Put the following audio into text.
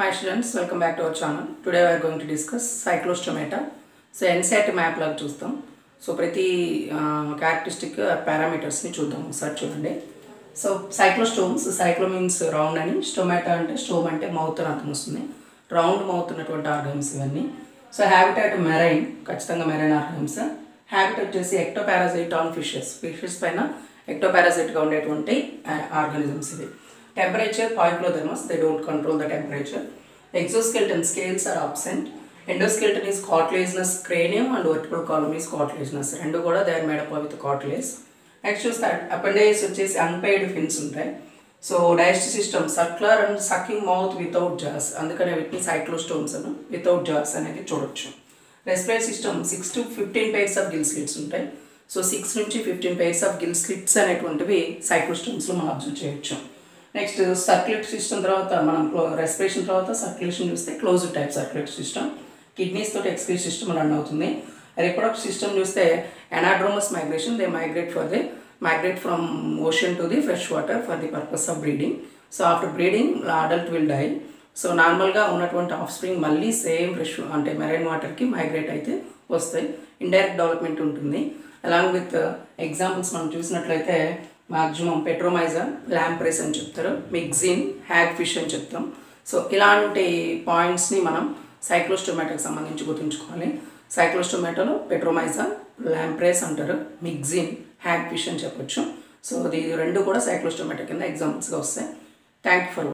Hi students, welcome back to our channel. Today we are going to discuss cyclostomata. So NCERT map లాగా చూస్తాం. So ప్రతి characteristic parameters ని చూద్దాం ఒకసారి చూడండి. సో సైక్లోస్టోమ్స్, సైక్లో మీన్స్ రౌండ్ అని, స్టోమాటా అంటే స్టోమ్ అంటే మౌత్ అని అర్థం వస్తుంది. రౌండ్ మౌత్ ఉన్నటువంటి ఆర్గానిమ్స్ ఇవన్నీ. సో హ్యాబిటాట్ మెరైన్, ఖచ్చితంగా మెరైన్ ఆర్గానిమ్స్. హ్యాబిట్ వచ్చేసి ఎక్టోపారాసైట్ ఆన్ ఫిషెస్, ఫిషెస్ పైన ఎక్టోపారాసైట్గా ఉండేటువంటి ఆర్గానిజమ్స్ ఇవి. Temperature, poikilotherms, they don't control the temperature. Exoskeleton scales are absent. Endoskeleton is cartilaginous cranium and vertebral column is cartilaginous. Rendu kuda they are made up with cartilage. Next is that appendages vachesi unpaired fins untayi. So digestive system circular and sucking mouth without jaws. Andukane vitni cyclostomes anu without jaws anedi chudochu. Respiratory system 6 to 15 pairs of gill slits untayi. So 6 నుంచి 15 pairs of gill slits అనేటువంటివి cyclostomes లో మనం observe చేయొచ్చు. Next circulatory system తర్వాత మనం respiration తర్వాత circulation చూస్తే closed type circulatory system. Kidneys తోటి ఎక్స్క్రీటరీ సిస్టమ్ రన్ అవుతుంది. రిప్రొడక్టివ్ సిస్టమ్ చూస్తే anadromous migration, they migrate from ocean to the fresh water for the purpose of breeding. So after breeding adult will die. So నార్మల్గా ఉన్నటువంటి offspring మళ్ళీ same fresh అంటే marine వాటర్కి migrate అయితే వస్తాయి. Indirect development ఉంటుంది. Along with examples మనం చూసినట్లయితే మాక్సిమం పెట్రోమైజా, ల్యాంప్రెస్ అని చెప్తారు, మిగ్జిన్, హ్యాగ్ ఫిష్ అని చెప్తాం. సో ఇలాంటి పాయింట్స్ని మనం సైక్లోస్టోమాటాకి సంబంధించి గుర్తుంచుకోవాలి. సైక్లోస్టోమాటాలో పెట్రోమైజా, ల్యాంప్రెస్ అంటారు, మిగ్జిన్, హ్యాగ్ ఫిష్ అని చెప్పొచ్చు. సో ఇది రెండు కూడా సైక్లోస్టోమాటా కింద ఎగ్జాంపుల్స్గా వస్తాయి. Thank you for